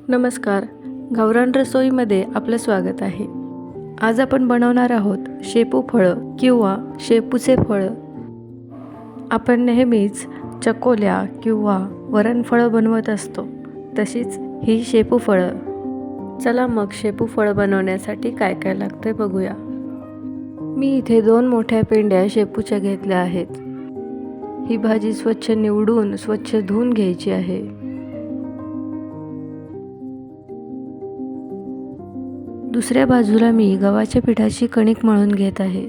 नमस्कार. गावरान रसोईमध्ये आपलं स्वागत आहे. आज आपण बनवणार आहोत शेपू फळं किंवा शेपूचे फळं. आपण नेहमीच चकोल्या किंवा वरणफळं बनवत असतो, तशीच ही शेपू फळं. चला मग शेपू फळं बनवण्यासाठी काय काय लागतं बघूया. मी इथे 2 मोठ्या पेंड्या शेपूच्या घेतल्या आहेत. ही भाजी स्वच्छ निवडून स्वच्छ धुवून घ्यायची आहे. दुसऱ्या बाजूला मी गव्हाच्या पिठाची कणिक मळून घेत आहे.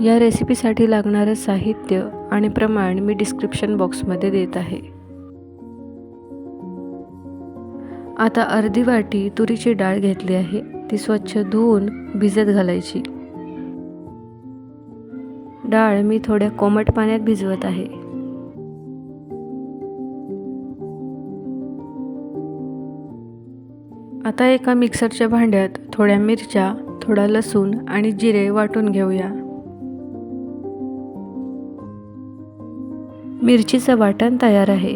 या रेसिपीसाठी लागणारं साहित्य आणि प्रमाण मी डिस्क्रिप्शन बॉक्समध्ये देत आहे. आता अर्धी वाटी तुरीची डाळ घेतली आहे. ती स्वच्छ धुवून भिजत घालायची. डाळ मी थोड्या कोमट पाण्यात भिजवत आहे. आता एका मिक्सरच्या भांड्यात थोड्या मिरच्या, थोडा लसूण आणि जिरे वाटून घेऊया. मिरचीचं वाटण तयार आहे.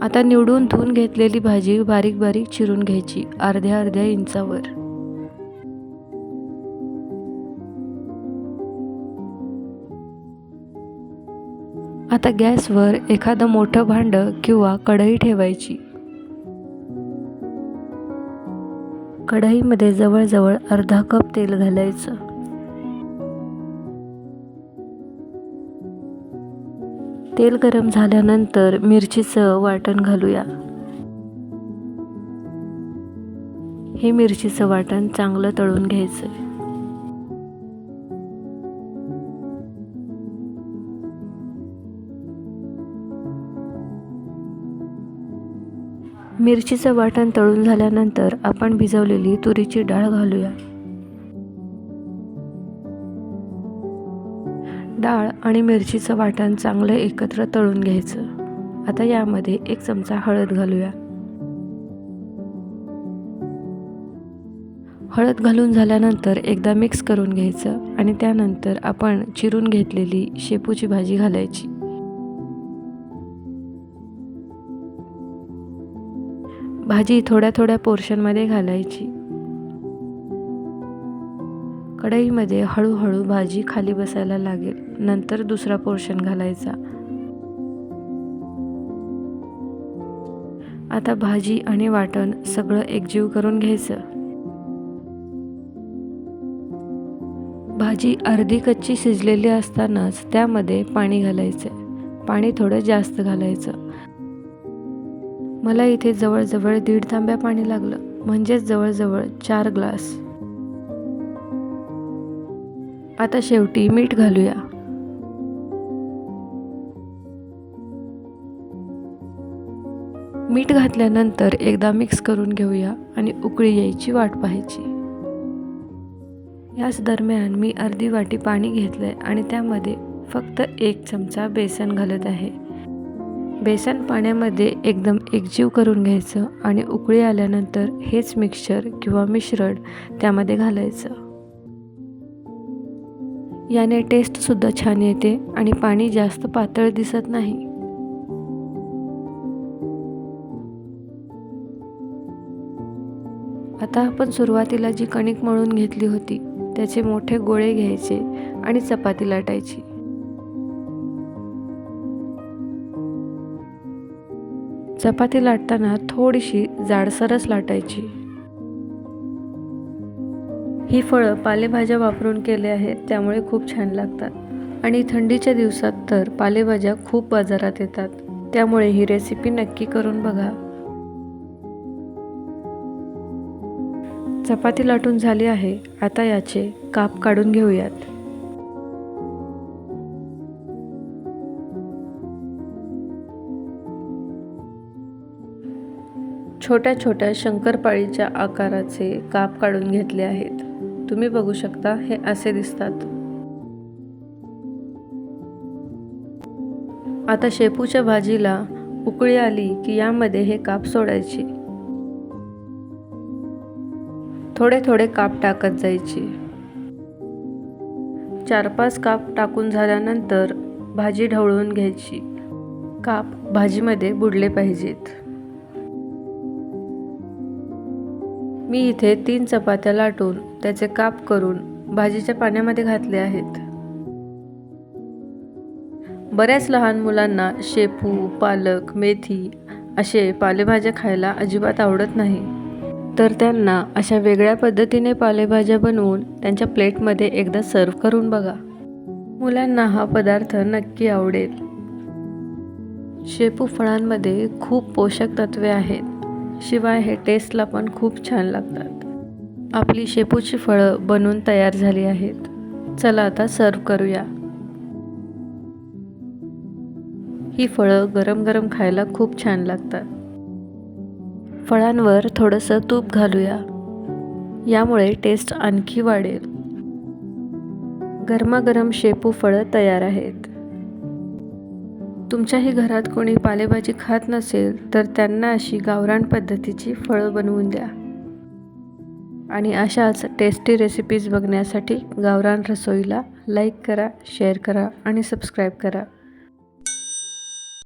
आता निवडून धुवून घेतलेली भाजी बारीक बारीक चिरून घ्यायची, अर्ध्या अर्ध्या इंचावर. आता गॅसवर एखादं मोठं भांडं किंवा कढई ठेवायची. कढईमध्ये जवळजवळ अर्धा कप तेल घालायचं. तेल गरम झाल्यानंतर मिरचीचं वाटण घालूया. हे मिरचीचं वाटण चांगलं तळून घ्यायचं. मिरचीचं वाटण तळून झाल्यानंतर आपण भिजवलेली तुरीची डाळ घालूया. डाळ आणि मिरचीचं वाटण चांगलं एकत्र तळून घ्यायचं. आता यामध्ये 1 चमचा हळद घालूया. हळद घालून झाल्यानंतर एकदा मिक्स करून घ्यायचं आणि त्यानंतर आपण चिरून घेतलेली शेपूची भाजी घालायची. भाजी थोड्या थोड्या पोर्शनमध्ये घालायची. कढईमध्ये हळूहळू भाजी खाली बसायला लागेल. नंतर दुसरा पोर्शन घालायचा. आता भाजी आणि वाटण सगळं एकजीव करून घ्यायचं. भाजी अर्धी कच्ची शिजलेली असतानाच त्यामध्ये पाणी घालायचं. पाणी थोडं जास्त घालायचं. मला इथे जवळजवळ 1.5 तांब्या पाणी लागलं, म्हणजेच जवळजवळ 4 ग्लास. आता शेवटी मीठ घालूया. मीठ घातल्यानंतर एकदा मिक्स करून घेऊया आणि उकळी यायची वाट पाहायची. याच दरम्यान मी अर्धी वाटी पाणी घेतलंय आणि त्यामध्ये फक्त 1 चमचा बेसन घालत आहे. बेसन पाण्यामध्ये एकदम एकजीव करून घ्यायचं आणि उकळी आल्यानंतर हेच मिक्सचर किंवा मिश्रण त्यामध्ये घालायचं. याने टेस्टसुद्धा छान येते आणि पाणी जास्त पातळ दिसत नाही. आता आपण सुरुवातीला जी कणिक मळून घेतली होती त्याचे मोठे गोळे घ्यायचे आणि चपाती लाटायची. चपाती लाटताना थोडीशी जाडसरच लाटायची. ही फळं पालेभाज्या वापरून केले आहेत, त्यामुळे खूप छान लागतात. आणि थंडीच्या दिवसात तर पालेभाज्या खूप बाजारात येतात, त्यामुळे ही रेसिपी नक्की करून बघा. चपाती लाटून झाली आहे. आता याचे काप काढून घेऊयात. छोट्या छोट्या शंकरपाळीच्या आकाराचे काप काढून घेतले आहेत. तुम्ही बघू शकता, हे असे दिसतात. आता शेपूच्या भाजीला उकळी आली की यामध्ये हे काप सोडायचे. थोडे थोडे काप टाकत जायचे. 4-5 काप टाकून झाल्यानंतर भाजी ढवळून घ्यायची. काप भाजीमध्ये बुडले पाहिजेत. मी इथे 3 चपात्या लाटून त्याचे काप करून भाजीच्या पाण्यामध्ये घातले आहेत. बऱ्याच लहान मुलांना शेपू, पालक, मेथी असे पालेभाज्या खायला अजिबात आवडत नाही. तर त्यांना अशा वेगळ्या पद्धतीने पालेभाज्या बनवून त्यांच्या प्लेटमध्ये एकदा सर्व्ह करून बघा. मुलांना हा पदार्थ नक्की आवडेल. शेपू फळांमध्ये खूप पोषक तत्वे आहेत. शिवाय हे टेस्टला पण खूप छान लागतात. आपली शेपूची फळं बनवून तयार झाली आहेत. चला आता सर्व्ह करूया. ही फळं गरम गरम खायला खूप छान लागतात. फळांवर थोडंसं तूप घालूया. यामुळे टेस्ट आणखी वाढेल. गरमागरम शेपू फळं तयार आहेत. तुमच्याही घरात कोणी पालेभाजी खात नसेल तर त्यांना अशी गावरान पद्धतीची फळं बनवून द्या. आणि अशाच टेस्टी रेसिपीज बघण्यासाठी गावरान रसोईला लाईक करा, शेअर करा आणि सबस्क्राईब करा.